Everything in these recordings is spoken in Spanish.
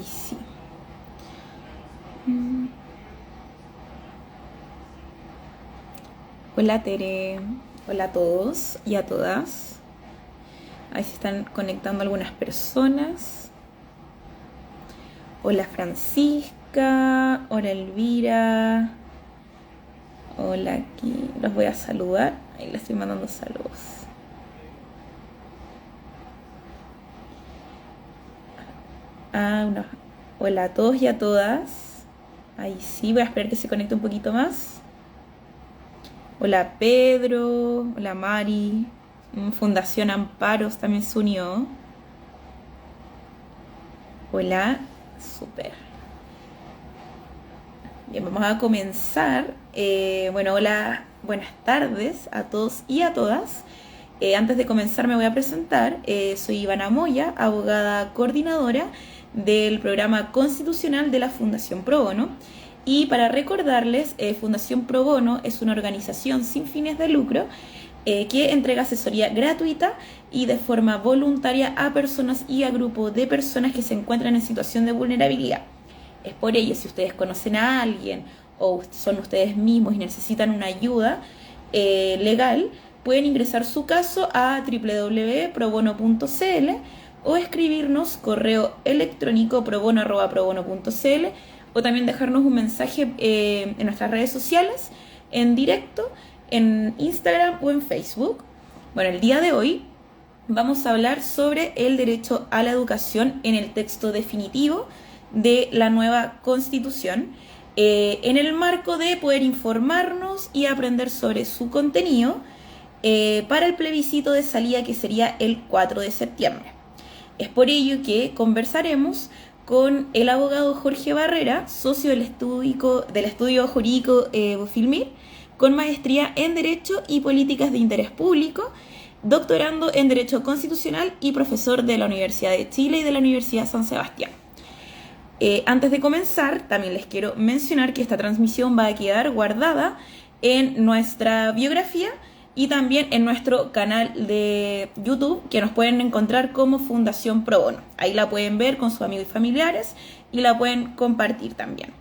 Ahí sí. Hola Tere, hola a todos y a todas. Ahí se están conectando algunas personas. Hola Francisca, hola Elvira, hola aquí. Los voy a saludar. Ahí les estoy mandando saludos. No. Hola a todos y a todas. Ahí sí, voy a esperar que se conecte un poquito más. Hola Pedro, hola Mari. Fundación Amparos también se unió. Hola, súper. Bien, vamos a comenzar. Bueno, hola, buenas tardes a todos y a todas. Antes de comenzar me voy a presentar. Soy Ivana Moya, abogada coordinadora del programa constitucional de la Fundación Pro Bono. Y para recordarles, Fundación Pro Bono es una organización sin fines de lucro que entrega asesoría gratuita y de forma voluntaria a personas y a grupos de personas que se encuentran en situación de vulnerabilidad. Es por ello, si ustedes conocen a alguien o son ustedes mismos y necesitan una ayuda legal, pueden ingresar su caso a www.probono.cl o escribirnos correo electrónico probono@probono.cl o también dejarnos un mensaje en nuestras redes sociales, en directo, en Instagram o en Facebook. Bueno, el día de hoy vamos a hablar sobre el derecho a la educación en el texto definitivo de la nueva Constitución, en el marco de poder informarnos y aprender sobre su contenido para el plebiscito de salida que sería el 4 de septiembre. Es por ello que conversaremos con el abogado Jorge Barrera, socio del estudio jurídico Filmir, con maestría en Derecho y Políticas de Interés Público, doctorando en Derecho Constitucional y profesor de la Universidad de Chile y de la Universidad San Sebastián. Antes de comenzar, también les quiero mencionar que esta transmisión va a quedar guardada en nuestra biografía y también en nuestro canal de YouTube, que nos pueden encontrar como Fundación Pro Bono. Ahí la pueden ver con sus amigos y familiares y la pueden compartir también.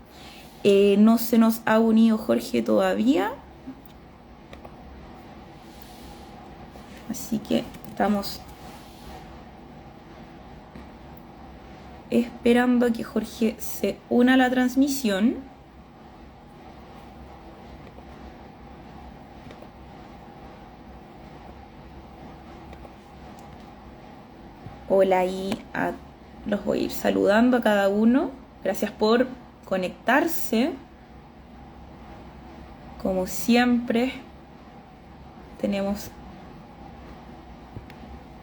No se nos ha unido Jorge todavía, así que estamos esperando a que Jorge se una a la transmisión. Hola, los voy a ir saludando a cada uno. Gracias por conectarse. Como siempre, tenemos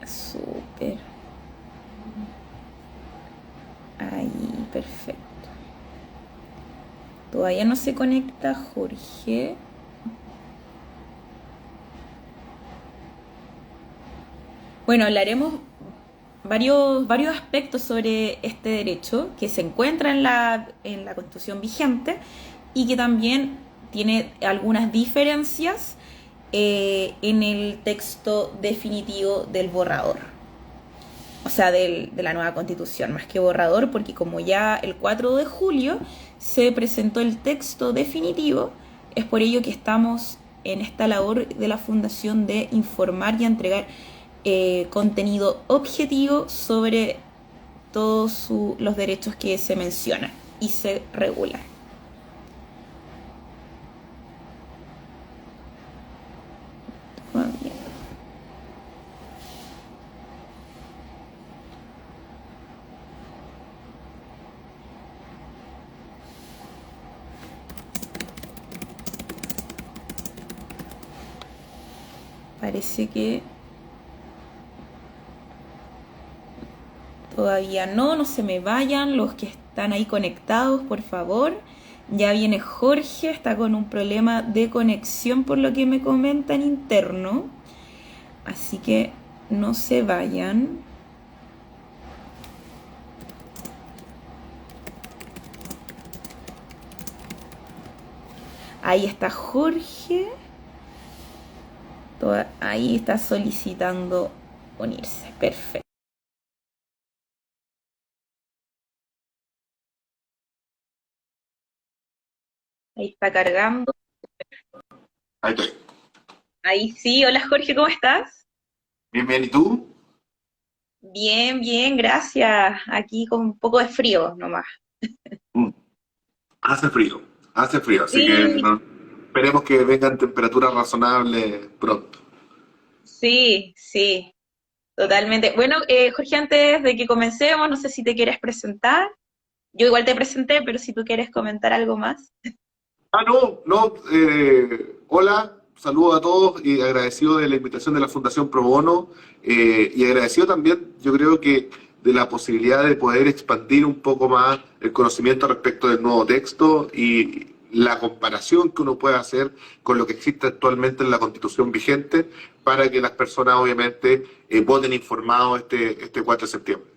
súper. Ahí, perfecto. Todavía no se conecta Jorge. Bueno, hablaremos varios aspectos sobre este derecho que se encuentra en la Constitución vigente y que también tiene algunas diferencias en el texto definitivo del borrador. O sea, de la nueva Constitución, más que borrador, porque como ya el 4 de julio se presentó el texto definitivo, es por ello que estamos en esta labor de la Fundación de informar y entregar contenido objetivo sobre todos los derechos que se mencionan y se regulan. Bien. Parece que todavía no se me vayan los que están ahí conectados, por favor. Ya viene Jorge, está con un problema de conexión por lo que me comentan interno. Así que no se vayan. Ahí está Jorge. Ahí está solicitando unirse. Perfecto. Ahí está cargando. Ahí estoy. Ahí sí. Hola Jorge, ¿cómo estás? Bien, bien, ¿y tú? Bien, bien, gracias. Aquí con un poco de frío nomás. Mm, hace frío, así que Sí, no, esperemos que vengan temperaturas razonables pronto. sí, sí, totalmente. Bueno, Jorge, antes de que comencemos, no sé si te quieres presentar. Yo igual te presenté, pero si tú quieres comentar algo más. No, hola, saludo a todos y agradecido de la invitación de la Fundación Pro Bono y agradecido también, yo creo que de la posibilidad de poder expandir un poco más el conocimiento respecto del nuevo texto y la comparación que uno puede hacer con lo que existe actualmente en la Constitución vigente para que las personas obviamente voten informados este 4 de septiembre.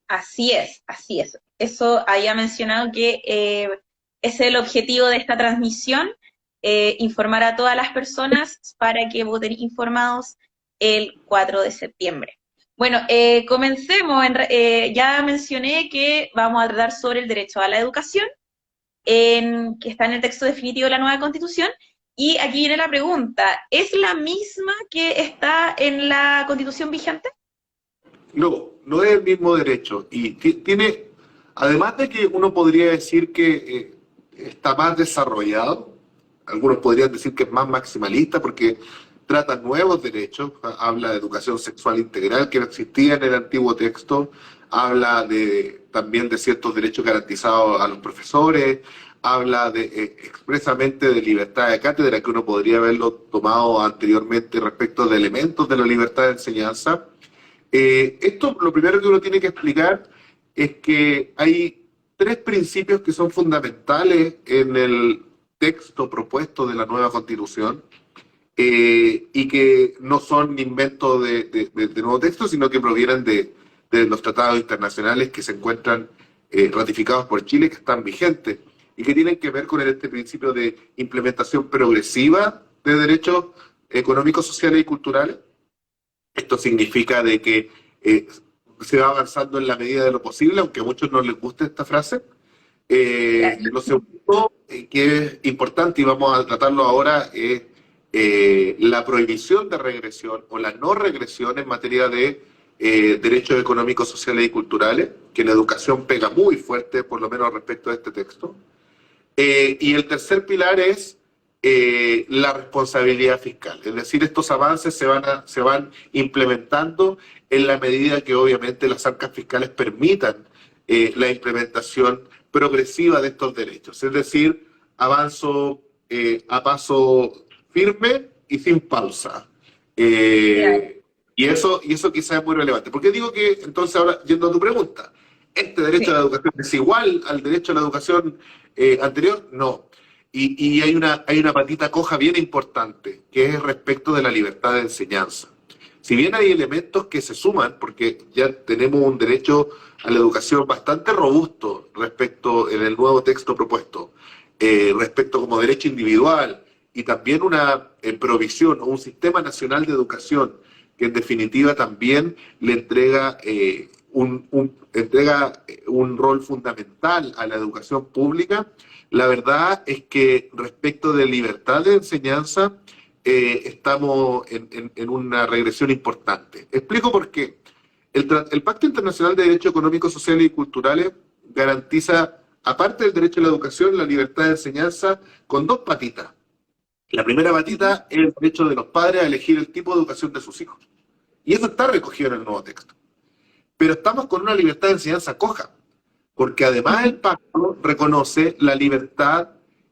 Así es, así es. Eso había mencionado que es el objetivo de esta transmisión, informar a todas las personas para que voten informados el 4 de septiembre. Bueno, comencemos. Ya mencioné que vamos a tratar sobre el derecho a la educación, que está en el texto definitivo de la nueva Constitución. Y aquí viene la pregunta, ¿es la misma que está en la Constitución vigente? No, no es el mismo derecho. Y tiene, además de que uno podría decir que está más desarrollado, algunos podrían decir que es más maximalista porque trata nuevos derechos, habla de educación sexual integral que no existía en el antiguo texto, habla también de ciertos derechos garantizados a los profesores, habla expresamente de libertad de cátedra que uno podría haberlo tomado anteriormente respecto de elementos de la libertad de enseñanza. Esto, lo primero que uno tiene que explicar es que hay tres principios que son fundamentales en el texto propuesto de la nueva Constitución y que no son inventos de nuevo texto, sino que provienen de los tratados internacionales que se encuentran ratificados por Chile, que están vigentes y que tienen que ver con este principio de implementación progresiva de derechos económicos, sociales y culturales. Esto significa de que se va avanzando en la medida de lo posible, aunque a muchos no les guste esta frase. Claro. Lo segundo, que es importante y vamos a tratarlo ahora, es la prohibición de regresión o la no regresión en materia de derechos económicos, sociales y culturales, que la educación pega muy fuerte, por lo menos respecto a este texto. Y el tercer pilar es la responsabilidad fiscal. Es decir, estos avances se van implementando en la medida que obviamente las arcas fiscales permitan la implementación progresiva de estos derechos. Es decir, avanzo a paso firme y sin pausa. Claro. Y eso quizás es muy relevante. ¿Por qué digo que, entonces, ahora, yendo a tu pregunta, este derecho a la Sí. educación es igual al derecho a la educación anterior? No. Y hay una patita coja bien importante, que es respecto de la libertad de enseñanza. Si bien hay elementos que se suman, porque ya tenemos un derecho a la educación bastante robusto respecto en el nuevo texto propuesto, respecto como derecho individual y también una provisión o un sistema nacional de educación que en definitiva también le entrega un rol fundamental a la educación pública. La verdad es que respecto de libertad de enseñanza estamos en una regresión importante. Explico por qué. El Pacto Internacional de Derechos Económicos, Sociales y Culturales garantiza, aparte del derecho a la educación, la libertad de enseñanza con dos patitas. La primera patita es el derecho de los padres a elegir el tipo de educación de sus hijos. Y eso está recogido en el nuevo texto. Pero estamos con una libertad de enseñanza coja, porque además el Ujú. pacto reconoce la libertad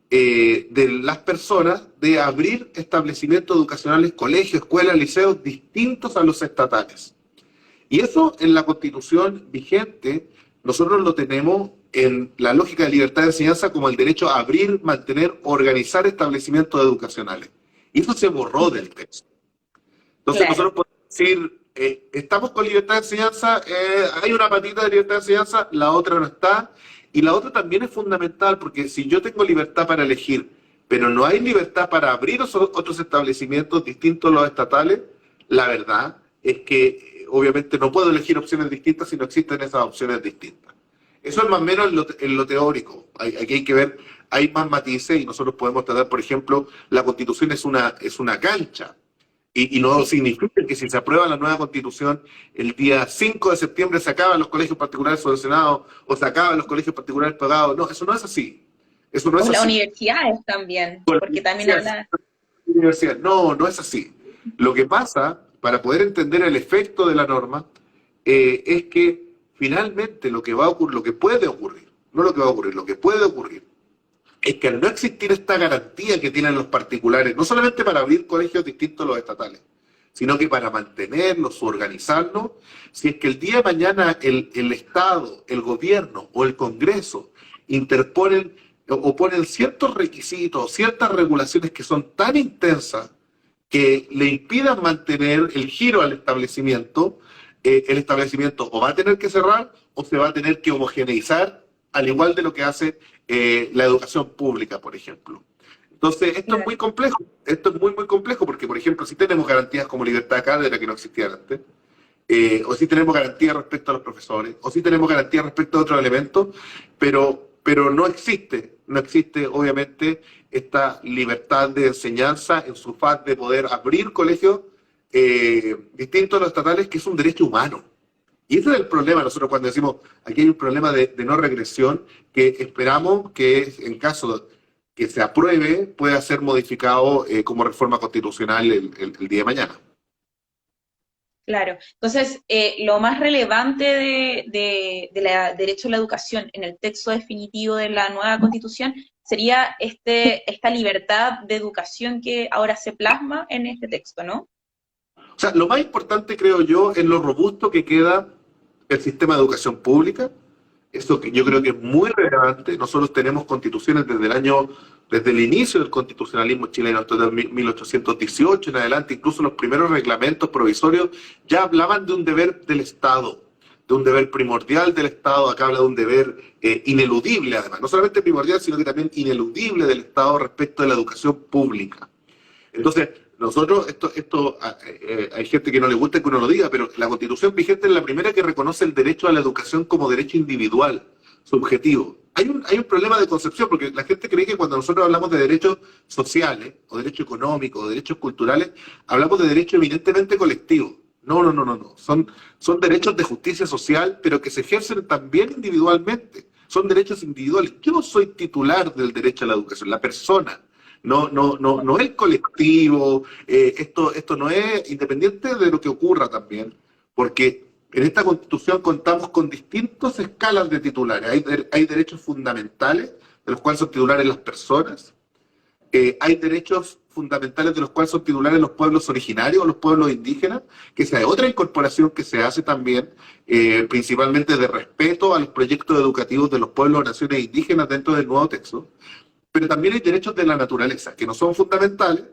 de las personas de abrir establecimientos educacionales, colegios, escuelas, liceos distintos a los estatales. Y eso en la Constitución vigente nosotros lo tenemos en la lógica de libertad de enseñanza como el derecho a abrir, mantener, organizar establecimientos educacionales. Y eso se borró del texto. Entonces Claro. nosotros podemos decir, estamos con libertad de enseñanza, hay una patita de libertad de enseñanza, la otra no está, y la otra también es fundamental, porque si yo tengo libertad para elegir, pero no hay libertad para abrir otros establecimientos distintos a los estatales, la verdad es que obviamente no puedo elegir opciones distintas si no existen esas opciones distintas. Eso es más o menos en lo teórico. Aquí hay que ver, hay más matices y nosotros podemos tratar, por ejemplo, la Constitución es una cancha. Y no Sí. significa que si se aprueba la nueva Constitución el día 5 de septiembre se acaban los colegios particulares subvencionados o se acaban los colegios particulares pagados. No, eso no es así. Eso no O es las así. universidades también, porque también habla... Universidad. No, no es así. Lo que pasa, para poder entender el efecto de la norma, es que finalmente lo que va a ocurrir, lo que puede ocurrir, no lo que va a ocurrir, lo que puede ocurrir, es que al no existir esta garantía que tienen los particulares, no solamente para abrir colegios distintos a los estatales, sino que para mantenerlos o organizarlos, si es que el día de mañana el Estado, el gobierno o el Congreso interponen o ponen ciertos requisitos, ciertas regulaciones que son tan intensas que le impidan mantener el giro al establecimiento, el establecimiento o va a tener que cerrar o se va a tener que homogeneizar, al igual de lo que hace la educación pública, por ejemplo. Entonces, esto es Claro. muy complejo, esto es muy, muy complejo, porque, por ejemplo, si tenemos garantías como libertad de cátedra que no existían antes, o si tenemos garantías respecto a los profesores, o si tenemos garantías respecto a otros elementos, pero no existe obviamente esta libertad de enseñanza en su faz de poder abrir colegios distintos a los estatales, que es un derecho humano. Y ese es el problema nosotros cuando decimos aquí hay un problema de no regresión que esperamos que en caso que se apruebe pueda ser modificado como reforma constitucional el día de mañana. Claro. Entonces, lo más relevante de derecho a la educación en el texto definitivo de la nueva Constitución sería esta libertad de educación que ahora se plasma en este texto, ¿no? O sea, lo más importante creo yo es lo robusto que queda el sistema de educación pública. Eso que yo creo que es muy relevante. Nosotros tenemos constituciones desde el inicio del constitucionalismo chileno, hasta el 1818 en adelante, incluso los primeros reglamentos provisorios ya hablaban de un deber del Estado, de un deber primordial del Estado. Acá habla de un deber ineludible, además, no solamente primordial, sino que también ineludible del Estado respecto de la educación pública. Entonces, nosotros, hay gente que no le gusta que uno lo diga, pero la Constitución vigente es la primera que reconoce el derecho a la educación como derecho individual, subjetivo. Hay un problema de concepción, porque la gente cree que cuando nosotros hablamos de derechos sociales, o derechos económicos, o derechos culturales, hablamos de derechos eminentemente colectivos. No, no, no, no, no. Son derechos de justicia social, pero que se ejercen también individualmente. Son derechos individuales. Yo soy titular del derecho a la educación, la persona. No, no, no, no es colectivo, esto no es independiente de lo que ocurra también, porque en esta Constitución contamos con distintas escalas de titulares. Hay derechos fundamentales, de los cuales son titulares las personas. Hay derechos fundamentales de los cuales son titulares los pueblos originarios o los pueblos indígenas, que esa es otra incorporación que se hace también, principalmente de respeto a los proyectos educativos de los pueblos o naciones indígenas dentro del nuevo texto. Pero también hay derechos de la naturaleza, que no son fundamentales,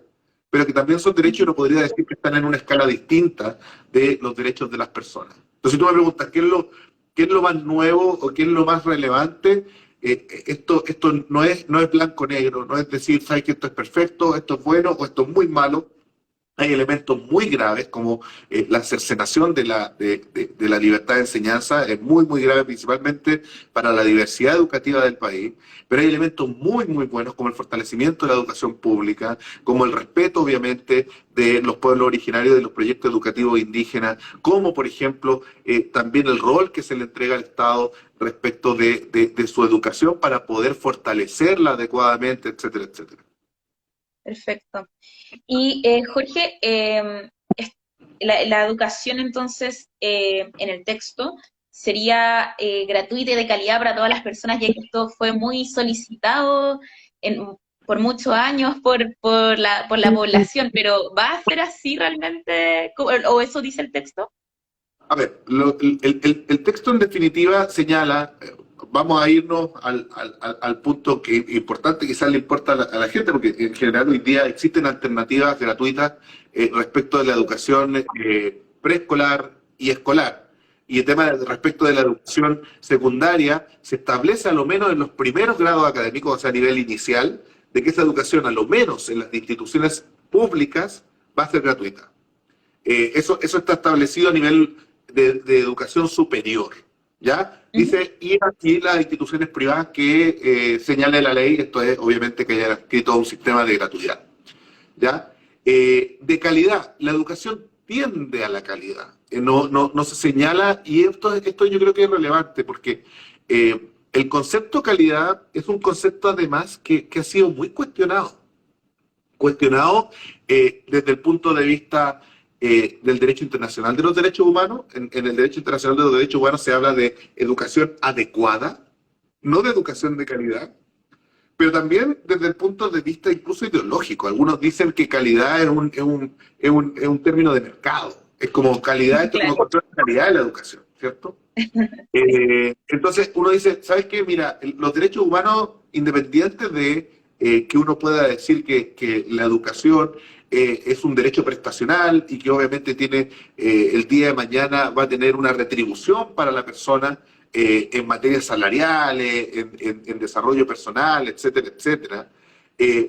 pero que también son derechos, y uno podría decir que están en una escala distinta de los derechos de las personas. Entonces, si tú me preguntas qué es lo más nuevo o qué es lo más relevante, esto no es blanco-negro, no es decir, sabes que esto es perfecto, esto es bueno o esto es muy malo. Hay elementos muy graves como la cercenación de la libertad de enseñanza, es muy, muy grave, principalmente para la diversidad educativa del país, pero hay elementos muy, muy buenos como el fortalecimiento de la educación pública, como el respeto, obviamente, de los pueblos originarios, de los proyectos educativos indígenas, como, por ejemplo, también el rol que se le entrega al Estado respecto de su educación para poder fortalecerla adecuadamente, etcétera, etcétera. Perfecto. Y Jorge, la educación entonces en el texto sería gratuita y de calidad para todas las personas, ya que esto fue muy solicitado por muchos años por la población, pero ¿va a ser así realmente? ¿O eso dice el texto? A ver, el texto en definitiva señala, vamos a irnos al punto que es importante, quizás le importa a la gente, porque en general hoy día existen alternativas gratuitas respecto de la educación preescolar y escolar. Y el tema respecto de la educación secundaria se establece a lo menos en los primeros grados académicos, o sea, a nivel inicial, de que esa educación, a lo menos en las instituciones públicas, va a ser gratuita. Eso está establecido a nivel de educación superior, ¿ya? Ujú. Dice, y aquí las instituciones privadas que señale la ley, esto es obviamente que hayan escrito un sistema de gratuidad, ¿ya? De calidad, la educación tiende a la calidad, no se señala, y esto yo creo que es relevante, porque el concepto calidad es un concepto además que ha sido muy cuestionado desde el punto de vista del derecho internacional de los derechos humanos. En el derecho internacional de los derechos humanos se habla de educación adecuada, no de educación de calidad, pero también desde el punto de vista incluso ideológico. Algunos dicen que calidad es un término de mercado. Es como calidad, esto es como Claro. control de calidad de la educación, ¿cierto? Entonces uno dice, ¿sabes qué? Mira, los derechos humanos, independientes de que uno pueda decir que la educación es un derecho prestacional y que obviamente tiene el día de mañana va a tener una retribución para la persona en materias salariales, en desarrollo personal, etcétera, etcétera.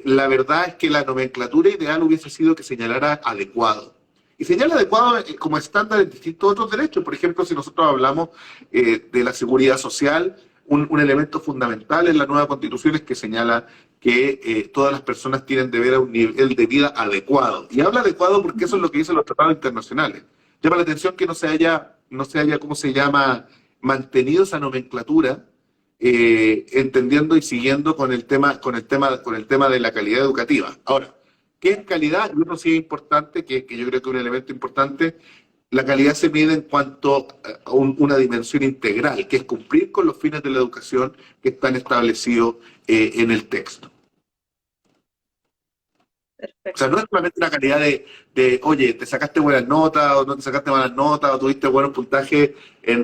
La verdad es que la nomenclatura ideal hubiese sido que señalara adecuado. Y señala adecuado como estándar en distintos otros derechos. Por ejemplo, si nosotros hablamos de la seguridad social, un elemento fundamental en la nueva constitución es que señala que todas las personas tienen deber a un nivel de vida adecuado. Y habla adecuado porque eso es lo que dicen los tratados internacionales. Llama la atención que no se haya, ¿cómo se llama?, mantenido esa nomenclatura, entendiendo y siguiendo con el tema de la calidad educativa. Ahora, ¿qué es calidad? Y otro sí es importante, que yo creo que es un elemento importante. La calidad se mide en cuanto a una dimensión integral, que es cumplir con los fines de la educación que están establecidos en el texto. O sea, Perfecto. no es solamente una calidad oye, te sacaste buenas notas o no te sacaste malas notas o tuviste buenos puntajes no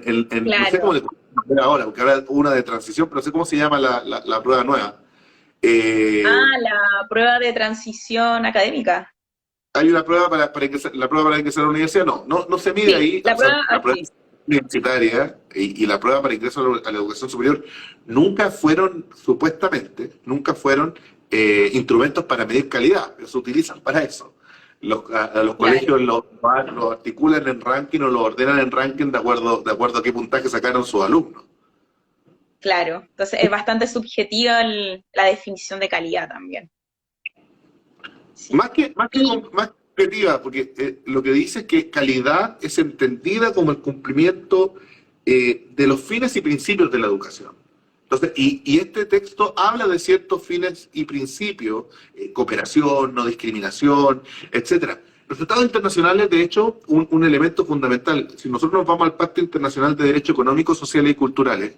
sé cómo Claro. le ponen ahora, porque ahora una de transición, pero no sé cómo se llama la prueba nueva. Ah, Eh, la prueba de transición académica. Hay una prueba para ingresar, la prueba para ingresar a la universidad, no se mide Sí, ahí. la O sea, prueba, la prueba sí, universitaria y la prueba para ingreso a la educación superior nunca fueron, supuestamente, nunca fueron instrumentos para medir calidad, pero se utilizan para eso. A los claro, colegios los articulan en ranking o los ordenan en ranking de acuerdo a qué puntaje sacaron sus alumnos. claro. Entonces es bastante subjetiva la definición de calidad también. Sí. Y Más que objetiva, porque lo que dice es que calidad es entendida como el cumplimiento de los fines y principios de la educación. Entonces, y este texto habla de ciertos fines y principios, cooperación, no discriminación, etcétera. Los tratados internacionales, de hecho, un elemento fundamental. Si nosotros nos vamos al Pacto Internacional de Derechos Económicos, Sociales y Culturales,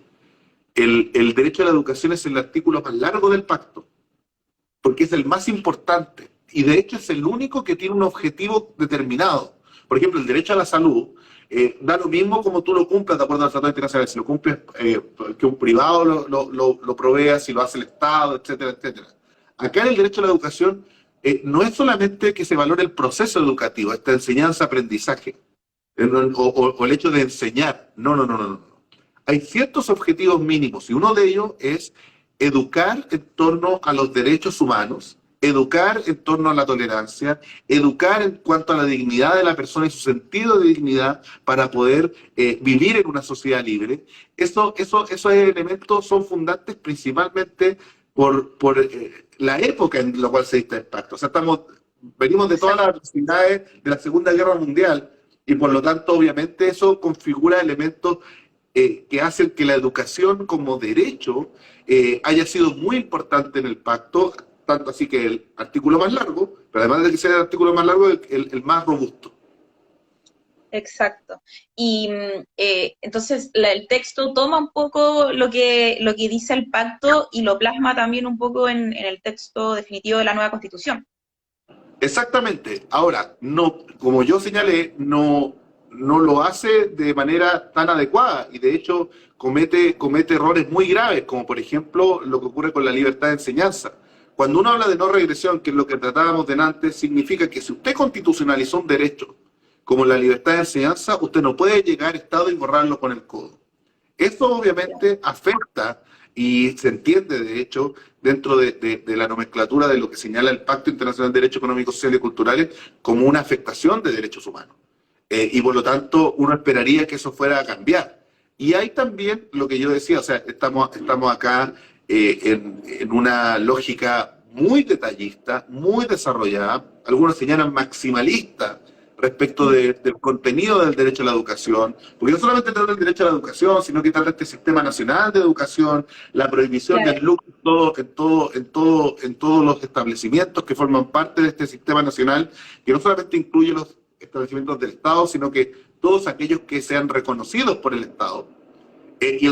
el derecho a la educación es el artículo más largo del pacto porque es el más importante y de hecho es el único que tiene un objetivo determinado. Por ejemplo, el derecho a la salud da lo mismo como tú lo cumplas de acuerdo al Tratado Internacional, si lo cumples que un privado lo provea, si lo hace el Estado, etcétera, etcétera. Acá en el derecho a la educación no es solamente que se valore el proceso educativo, esta enseñanza-aprendizaje, o el hecho de enseñar. No. Hay ciertos objetivos mínimos y uno de ellos es educar en torno a los derechos humanos, educar en torno a la tolerancia, educar en cuanto a la dignidad de la persona y su sentido de dignidad para poder vivir en una sociedad libre. Esos elementos son fundantes principalmente por la época en la cual se dicta el pacto. O sea, venimos de todas las exacto, atrocidades de la Segunda Guerra Mundial y por lo tanto, obviamente, eso configura elementos que hacen que la educación como derecho haya sido muy importante en el pacto, tanto así que el artículo más largo, pero además de que sea el artículo más largo, el más robusto. exacto. Y entonces el texto toma un poco lo que dice el pacto y lo plasma también un poco en el texto definitivo de la nueva constitución. Exactamente. Ahora, no, como yo señalé, no lo hace de manera tan adecuada y de hecho comete errores muy graves, como por ejemplo lo que ocurre con la libertad de enseñanza. Cuando uno habla de no regresión, que es lo que tratábamos de antes, significa que si usted constitucionalizó un derecho como la libertad de enseñanza, usted no puede llegar a Estado y borrarlo con el codo. Esto obviamente afecta y se entiende, de hecho, dentro de la nomenclatura de lo que señala el Pacto Internacional de Derechos Económicos, Sociales y Culturales como una afectación de derechos humanos. Y por lo tanto, uno esperaría que eso fuera a cambiar. Y hay también lo que yo decía, o sea, estamos acá en una lógica muy detallista, muy desarrollada, algunos señalan maximalista respecto del contenido del derecho a la educación, porque no solamente trata del derecho a la educación, sino que trata este sistema nacional de educación, la prohibición Claro, del lucro en todos los establecimientos que forman parte de este sistema nacional, que no solamente incluye los establecimientos del Estado, sino que todos aquellos que sean reconocidos por el Estado. exacto.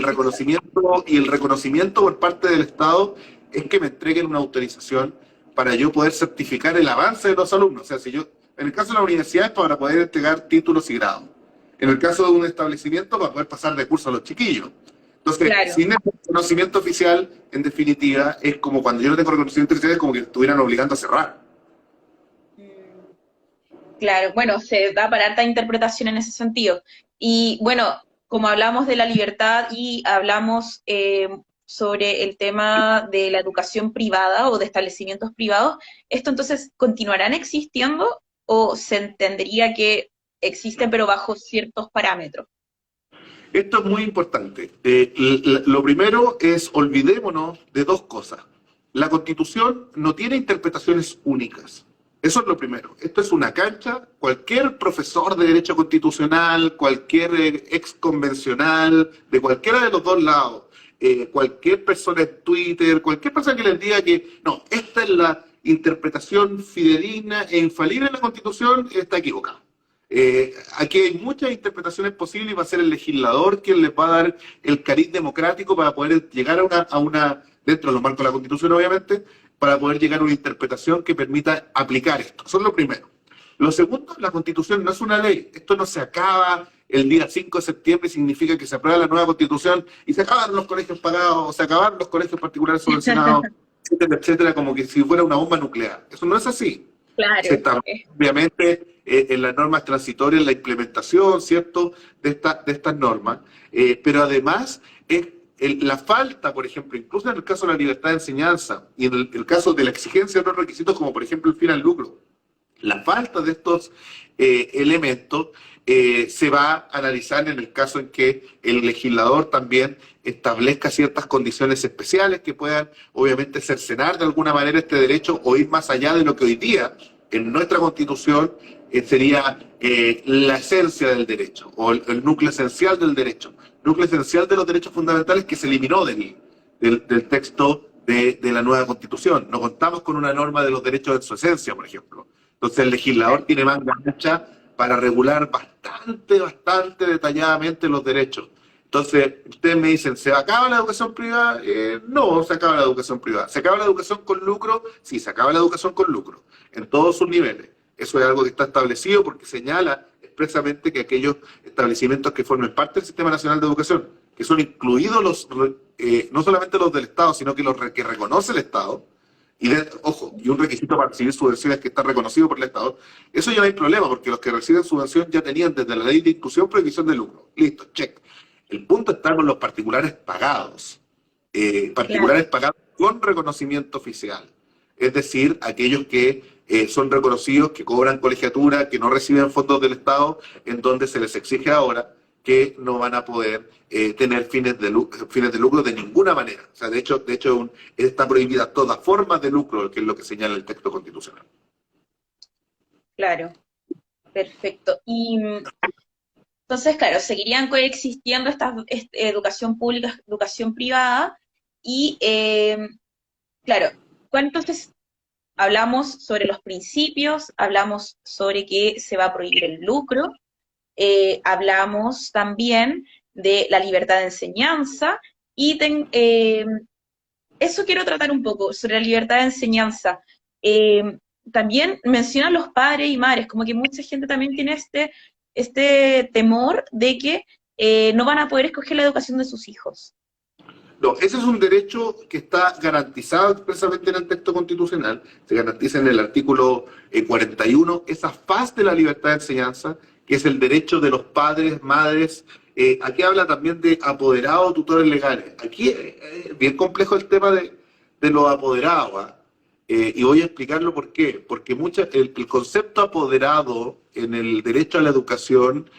Y el reconocimiento por parte del Estado es que me entreguen una autorización para yo poder certificar el avance de los alumnos. O sea, si yo, en el caso de la universidad es para poder entregar títulos y grados. En el caso de un establecimiento, para poder pasar de curso a los chiquillos. Entonces, Claro. sin el reconocimiento oficial, en definitiva, es como cuando yo no tengo reconocimiento oficial, es como que estuvieran obligando a cerrar. Mm, claro, bueno, se da para harta interpretación en ese sentido. Y bueno, como hablamos de la libertad y hablamos sobre el tema de la educación privada o de establecimientos privados, ¿esto entonces continuarán existiendo o se entendería que existen pero bajo ciertos parámetros? Esto es muy importante. Lo primero es olvidémonos de dos cosas. La Constitución no tiene interpretaciones únicas. Eso es lo primero. Esto es una cancha. Cualquier profesor de derecho constitucional, cualquier ex convencional, de cualquiera de los dos lados, cualquier persona en Twitter, cualquier persona que les diga que no, esta es la interpretación fidedigna e infalible de la Constitución, está equivocado. Aquí hay muchas interpretaciones posibles y va a ser el legislador quien le va a dar el cariz democrático para poder llegar dentro de los marcos de la Constitución obviamente, para poder llegar a una interpretación que permita aplicar esto. Eso es lo primero. Lo segundo, la Constitución no es una ley. Esto no se acaba el día 5 de septiembre, significa que se aprueba la nueva Constitución y se acaban los colegios pagados, o se acaban los colegios particulares subvencionados, etcétera, etcétera, como que si fuera una bomba nuclear. Eso no es así. Se Claro, está, obviamente, en las normas transitorias, la implementación, ¿cierto?, de estas normas, pero además la falta, por ejemplo, incluso en el caso de la libertad de enseñanza y en el caso de la exigencia de otros requisitos, como por ejemplo el fin al lucro, la falta de estos elementos se va a analizar en el caso en que el legislador también establezca ciertas condiciones especiales que puedan, obviamente, cercenar de alguna manera este derecho o ir más allá de lo que hoy día en nuestra Constitución sería la esencia del derecho o el núcleo esencial del derecho, núcleo esencial de los derechos fundamentales que se eliminó del texto de la nueva Constitución. No contamos con una norma de los derechos en su esencia, por ejemplo. Entonces el legislador tiene manga ancha para regular bastante detalladamente los derechos. Entonces, ustedes me dicen, ¿se acaba la educación privada? No, se acaba la educación privada. ¿Se acaba la educación con lucro? Sí, se acaba la educación con lucro, en todos sus niveles. Eso es algo que está establecido porque señala expresamente que aquellos establecimientos que formen parte del Sistema Nacional de Educación, que son incluidos no solamente los del Estado, sino que los que reconoce el Estado, ojo, y un requisito para recibir subvenciones que está reconocido por el Estado, eso ya no hay problema, porque los que reciben subvención ya tenían desde la ley de inclusión prohibición de lucro. Listo, check. El punto está con los claro. particulares pagados con reconocimiento oficial. Es decir, aquellos que son reconocidos, que cobran colegiatura, que no reciben fondos del Estado, en donde se les exige ahora que no van a poder tener fines de lucro de ninguna manera. O sea, de hecho está prohibida toda forma de lucro, que es lo que señala el texto constitucional. Claro, perfecto. Y entonces, claro, seguirían coexistiendo esta educación pública, educación privada, y claro, entonces hablamos sobre los principios, hablamos sobre que se va a prohibir el lucro, hablamos también de la libertad de enseñanza, y eso quiero tratar un poco, sobre la libertad de enseñanza. Eh, También mencionan los padres y madres, como que mucha gente también tiene este temor de que no van a poder escoger la educación de sus hijos. No, ese es un derecho que está garantizado expresamente en el texto constitucional, se garantiza en el artículo 41, esa faz de la libertad de enseñanza, que es el derecho de los padres, madres. Aquí habla también de apoderados, tutores legales. Aquí es bien complejo el tema de los apoderados, ¿ah? Y voy a explicarlo por qué. Porque el concepto apoderado en el derecho a la educación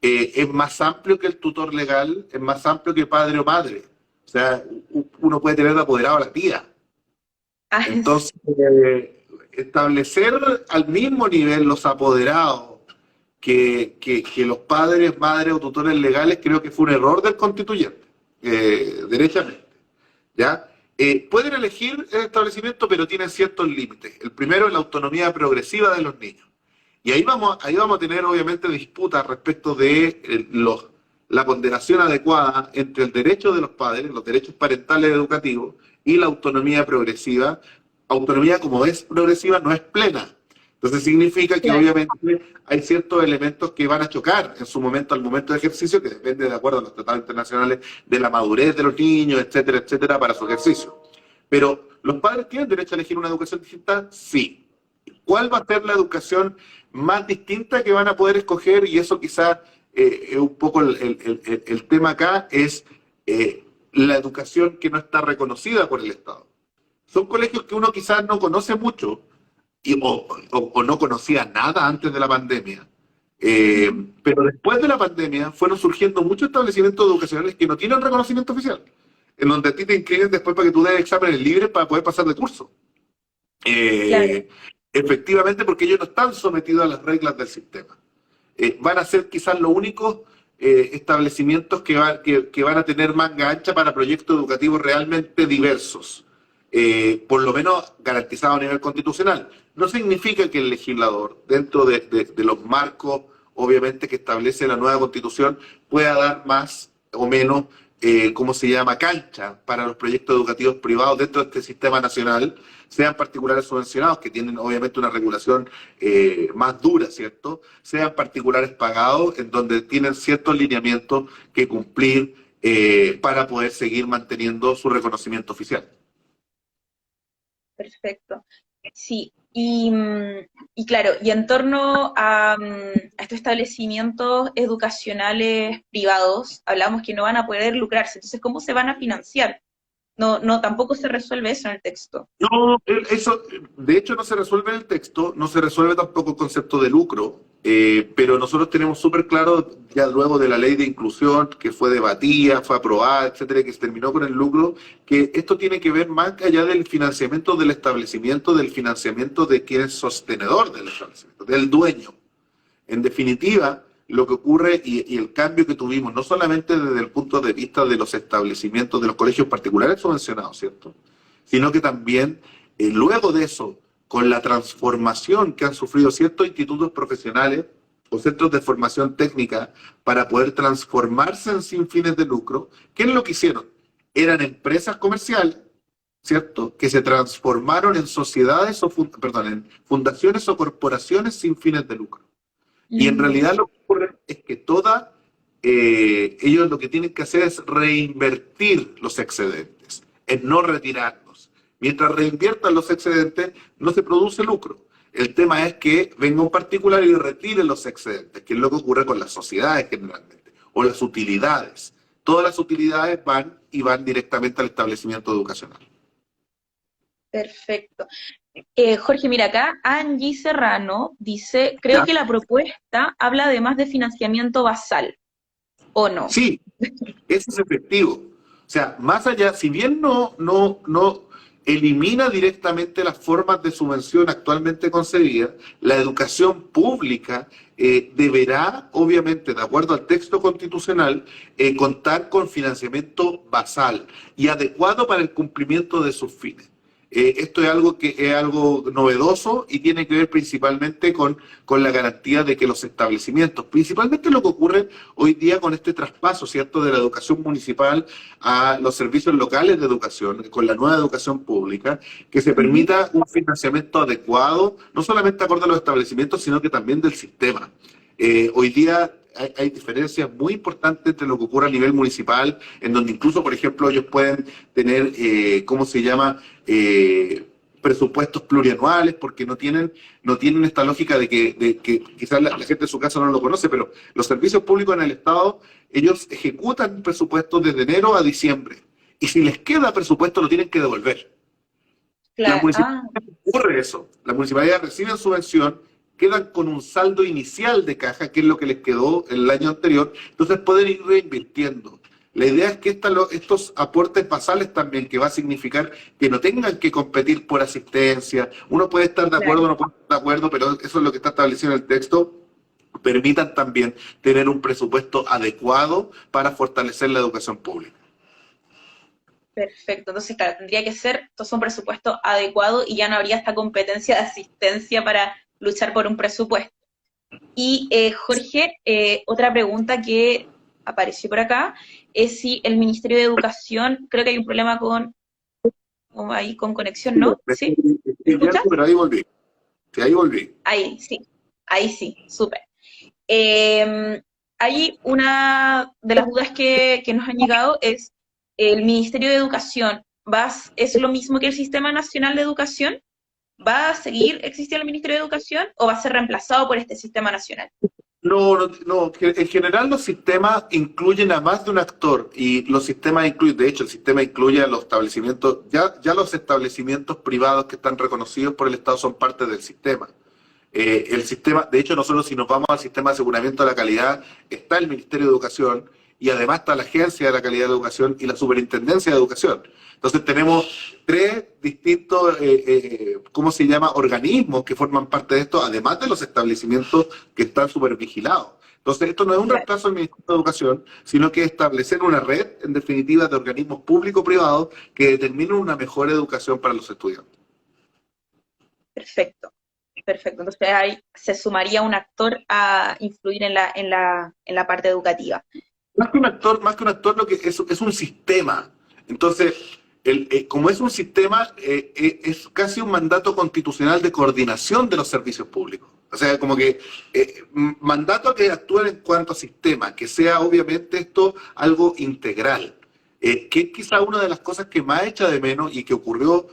es más amplio que el tutor legal, es más amplio que padre o madre. O sea, uno puede tener de apoderado a la tía. Ah, Entonces, establecer al mismo nivel los apoderados que los padres, madres o tutores legales, creo que fue un error del constituyente, derechamente. ¿Ya? Pueden elegir el establecimiento, pero tienen ciertos límites. El primero es la autonomía progresiva de los niños. Y ahí vamos a tener, obviamente, disputas respecto de la ponderación adecuada entre el derecho de los padres, los derechos parentales educativos, y la autonomía progresiva. Autonomía, como es progresiva, no es plena. Entonces significa que claro. obviamente hay ciertos elementos que van a chocar en su momento, al momento de ejercicio, que depende, de acuerdo a los tratados internacionales, de la madurez de los niños, etcétera, etcétera, para su ejercicio. Pero, ¿los padres tienen derecho a elegir una educación distinta? Sí. ¿Cuál va a ser la educación más distinta que van a poder escoger? Y eso quizás es un poco el tema acá, es la educación que no está reconocida por el Estado. Son colegios que uno quizás no conoce mucho, o no conocía nada antes de la pandemia. Pero después de la pandemia fueron surgiendo muchos establecimientos educacionales que no tienen reconocimiento oficial, en donde a ti te inscriben después para que tú des exámenes libres para poder pasar de curso. Claro. Efectivamente, porque ellos no están sometidos a las reglas del sistema. Van a ser quizás los únicos establecimientos que van a tener manga ancha para proyectos educativos realmente diversos, por lo menos garantizado a nivel constitucional. No significa que el legislador, dentro de los marcos, obviamente, que establece la nueva constitución, pueda dar más o menos, ¿cómo se llama?, cancha para los proyectos educativos privados dentro de este sistema nacional, sean particulares subvencionados, que tienen obviamente una regulación más dura, ¿cierto? Sean particulares pagados, en donde tienen ciertos lineamientos que cumplir para poder seguir manteniendo su reconocimiento oficial. Perfecto. Sí, y claro, y en torno a estos establecimientos educacionales privados, hablamos que no van a poder lucrarse, entonces, ¿cómo se van a financiar? No, no, tampoco se resuelve eso en el texto. No, eso, de hecho, no se resuelve en el texto, no se resuelve tampoco el concepto de lucro, pero nosotros tenemos súper claro, ya luego de la ley de inclusión, que fue debatida, fue aprobada, etcétera, y que se terminó con el lucro, que esto tiene que ver más allá del financiamiento del establecimiento, del financiamiento de quien es sostenedor del establecimiento, del dueño. En definitiva, lo que ocurre y el cambio que tuvimos, no solamente desde el punto de vista de los establecimientos, de los colegios particulares subvencionados, ¿cierto?, sino que también, luego de eso, con la transformación que han sufrido ciertos institutos profesionales o centros de formación técnica para poder transformarse en sin fines de lucro, ¿qué es lo que hicieron? Eran empresas comerciales, ¿cierto?, que se transformaron en sociedades en fundaciones o corporaciones sin fines de lucro. Y en Mm, realidad lo que ocurre es que ellos lo que tienen que hacer es reinvertir los excedentes, en no retirarlos. Mientras reinviertan los excedentes, no se produce lucro. El tema es que venga un particular y retire los excedentes, que es lo que ocurre con las sociedades generalmente, o las utilidades. Todas las utilidades van directamente al establecimiento educacional. perfecto. Jorge, mira acá, Angie Serrano dice, creo ¿Ya? que la propuesta habla además de financiamiento basal, ¿o no? Sí, eso es efectivo. O sea, más allá, si bien no elimina directamente las formas de subvención actualmente concebidas, la educación pública deberá, obviamente, de acuerdo al texto constitucional, contar con financiamiento basal y adecuado para el cumplimiento de sus fines. Esto es algo que es algo novedoso y tiene que ver principalmente con la garantía de que los establecimientos, principalmente lo que ocurre hoy día con este traspaso, ¿cierto?, de la educación municipal a los servicios locales de educación, con la nueva educación pública, que se Ujú. permita un financiamiento adecuado, no solamente acorde a los establecimientos, sino que también del sistema. Hoy día hay diferencias muy importantes entre lo que ocurre a nivel municipal, en donde incluso, por ejemplo, ellos pueden tener, ¿cómo se llama?, presupuestos plurianuales, porque no tienen esta lógica de que quizás la gente en su casa no lo conoce, pero los servicios públicos en el Estado, ellos ejecutan presupuestos desde enero a diciembre. Y si les queda presupuesto, lo tienen que devolver. La Claro, municipalidad ocurre eso. Las municipalidades reciben subvención quedan con un saldo inicial de caja, que es lo que les quedó el año anterior, entonces pueden ir reinvirtiendo. La idea es que estos aportes basales también, que va a significar que no tengan que competir por asistencia, uno puede estar de acuerdo o Claro. no puede estar de acuerdo, pero eso es lo que está establecido en el texto, permitan también tener un presupuesto adecuado para fortalecer la educación pública. Perfecto, entonces claro, tendría que ser entonces un presupuesto adecuado y ya no habría esta competencia de asistencia para luchar por un presupuesto. Y Jorge, otra pregunta que apareció por acá es si el Ministerio de Educación, creo que hay un problema ahí con conexión, ¿no? ¿Sí? ¿Me escuchas? Pero ahí volví, sí, ahí volví. Ahí sí, súper. Eh, Hay una de las dudas que nos han llegado es, ¿el Ministerio de Educación es lo mismo que el Sistema Nacional de Educación? ¿Va a seguir existiendo el Ministerio de Educación o va a ser reemplazado por este Sistema Nacional? No, no, no, en general los sistemas incluyen a más de un actor y los sistemas incluyen, de hecho el sistema incluye a los establecimientos, ya los establecimientos privados que están reconocidos por el Estado son parte del sistema. El sistema, de hecho nosotros si nos vamos al sistema de aseguramiento de la calidad, está el Ministerio de Educación y además está la Agencia de la Calidad de Educación y la Superintendencia de Educación. Entonces tenemos tres distintos, ¿cómo se llama?, organismos que forman parte de esto, además de los establecimientos que están supervigilados. Entonces esto no es un reemplazo del Ministerio de Educación, sino que es establecer una red, en definitiva, de organismos público-privados que determinen una mejor educación para los estudiantes. Perfecto, perfecto. Entonces ahí se sumaría un actor a influir en la parte educativa. Más que un actor, lo que es un sistema. Entonces, como es un sistema, es casi un mandato constitucional de coordinación de los servicios públicos. O sea, como que mandato que actúe en cuanto a sistema, que sea obviamente esto algo integral, que es quizá una de las cosas que más echa de menos y que ocurrió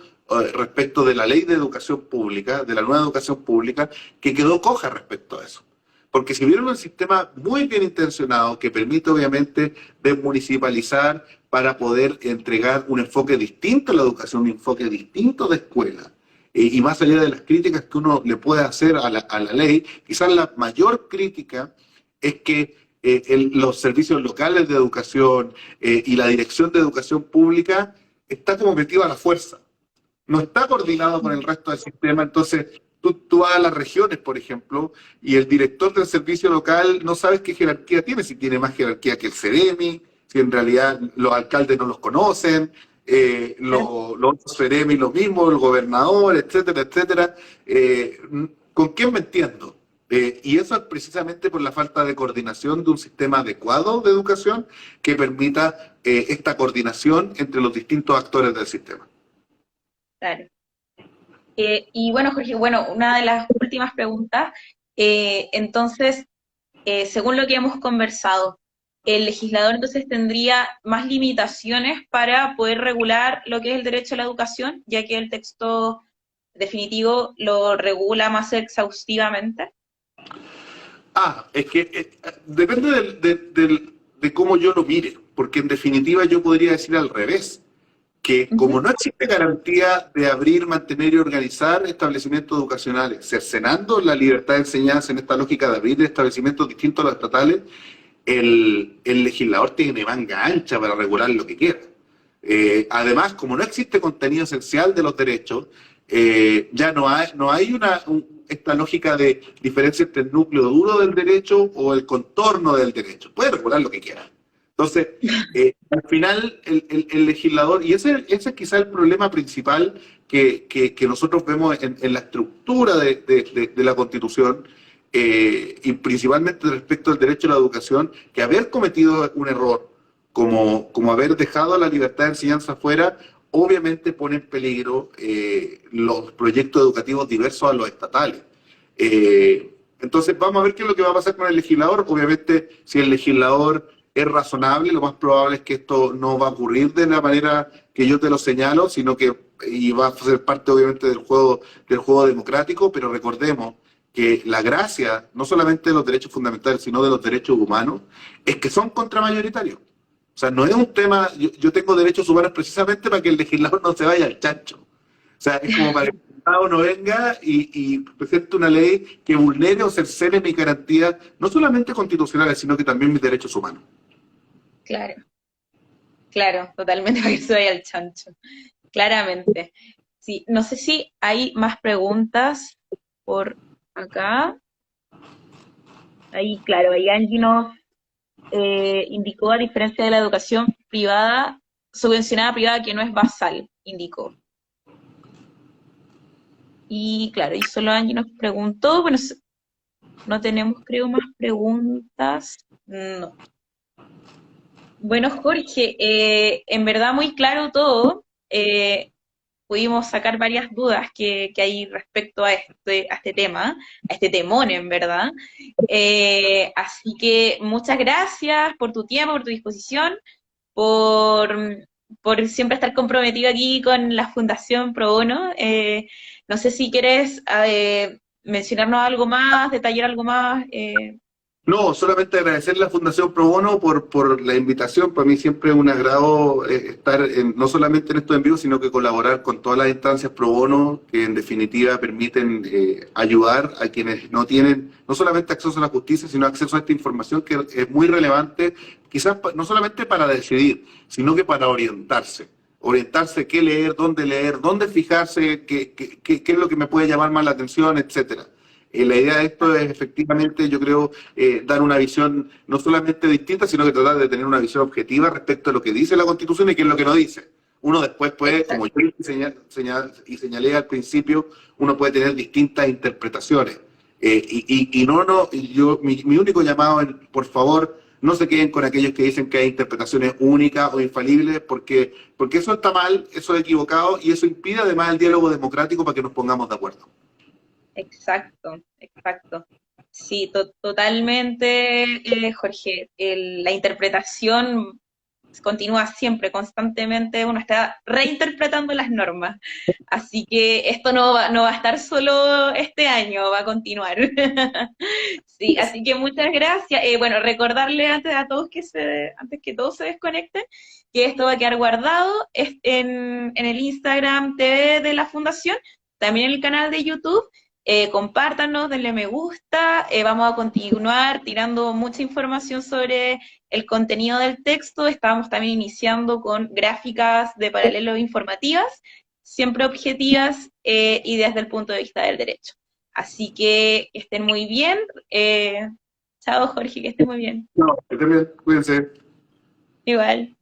respecto de la ley de educación pública, de la nueva educación pública, que quedó coja respecto a eso. Porque si hubiera un sistema muy bien intencionado que permite obviamente desmunicipalizar para poder entregar un enfoque distinto a la educación, un enfoque distinto de escuela, y más allá de las críticas que uno le puede hacer a la ley, quizás la mayor crítica es que los servicios locales de educación y la dirección de educación pública está como metido a la fuerza, no está coordinado con el resto del sistema. Entonces tú vas a las regiones, por ejemplo, y el director del servicio local no sabes qué jerarquía tiene, si tiene más jerarquía que el CEREMI, si en realidad los alcaldes no los conocen, los CEREMI lo mismo, el gobernador, etcétera, etcétera. ¿Con quién me entiendo? Y eso es precisamente por la falta de coordinación de un sistema adecuado de educación que permita esta coordinación entre los distintos actores del sistema. Claro. Y bueno, Jorge, bueno, una de las últimas preguntas, entonces, según lo que hemos conversado, el legislador entonces tendría más limitaciones para poder regular lo que es el derecho a la educación, ya que el texto definitivo lo regula más exhaustivamente. Es que depende de cómo yo lo mire, porque en definitiva yo podría decir al revés, que como Ujú. no existe garantía de abrir, mantener y organizar establecimientos educacionales, cercenando la libertad de enseñanza en esta lógica de abrir establecimientos distintos a los estatales, el legislador tiene manga ancha para regular lo que quiera. Además, como no existe contenido esencial de los derechos, ya no hay esta lógica de diferencia entre el núcleo duro del derecho o el contorno del derecho. Puede regular lo que quiera. Entonces, al final, el legislador, y ese es quizá el problema principal que nosotros vemos en la estructura de la Constitución, y principalmente respecto al derecho a la educación, que haber cometido un error, como haber dejado la libertad de enseñanza fuera, obviamente pone en peligro los proyectos educativos diversos a los estatales. Entonces, vamos a ver qué es lo que va a pasar con el legislador. Obviamente, si el legislador es razonable, lo más probable es que esto no va a ocurrir de la manera que yo te lo señalo, sino que y va a ser parte obviamente del juego democrático, pero recordemos que la gracia, no solamente de los derechos fundamentales, sino de los derechos humanos, es que son contramayoritarios. O sea, no es un tema, yo tengo derechos humanos precisamente para que el legislador no se vaya al chancho. O sea, es como para que Estado no venga y presente una ley que vulnere o cercene mis garantías, no solamente constitucionales, sino que también mis derechos humanos. Claro, claro, totalmente para que se vaya al chancho. Claramente. Sí, no sé si hay más preguntas por acá. Ahí, claro, ahí Angie nos indicó, a diferencia de la educación privada, subvencionada privada, que no es basal, indicó. Y claro, y solo Angie nos preguntó, bueno, no tenemos creo más preguntas. No. Bueno, Jorge, en verdad muy claro todo. Pudimos sacar varias dudas que hay respecto a este tema, a este temón, en verdad. Así que muchas gracias por tu tiempo, por tu disposición, por, por siempre estar comprometido aquí con la Fundación Pro Bono. No sé si quieres mencionarnos algo más, detallar algo más. No, solamente agradecer a la Fundación Pro Bono por la invitación. Para mí siempre es un agrado estar no solamente en estos en vivo, sino que colaborar con todas las instancias Pro Bono que en definitiva permiten ayudar a quienes no tienen no solamente acceso a la justicia, sino acceso a esta información que es muy relevante, quizás no solamente para decidir, sino que para orientarse. Orientarse qué leer, dónde fijarse, qué es lo que me puede llamar más la atención, etcétera. La idea de esto es efectivamente, yo creo, dar una visión no solamente distinta, sino que tratar de tener una visión objetiva respecto a lo que dice la Constitución y qué es lo que no dice. Uno después puede, como yo señalé al principio, uno puede tener distintas interpretaciones. Mi único llamado es, por favor, no se queden con aquellos que dicen que hay interpretaciones únicas o infalibles, porque eso está mal, eso es equivocado y eso impide además el diálogo democrático para que nos pongamos de acuerdo. Exacto, exacto. Sí, totalmente, Jorge. La interpretación continúa siempre, constantemente, uno está reinterpretando las normas. Así que esto no va a estar solo este año, va a continuar. Sí, así que muchas gracias. Bueno, recordarle a todos antes que todos se desconecten, que esto va a quedar guardado en el Instagram TV de la Fundación, también en el canal de YouTube. Compártanos, denle me gusta, vamos a continuar tirando mucha información sobre el contenido del texto. Estamos también iniciando con gráficas de paralelo informativas, siempre objetivas y desde el punto de vista del derecho. Así que estén muy bien. Chao, Jorge, que estés muy bien. No, que estén bien, cuídense. Igual.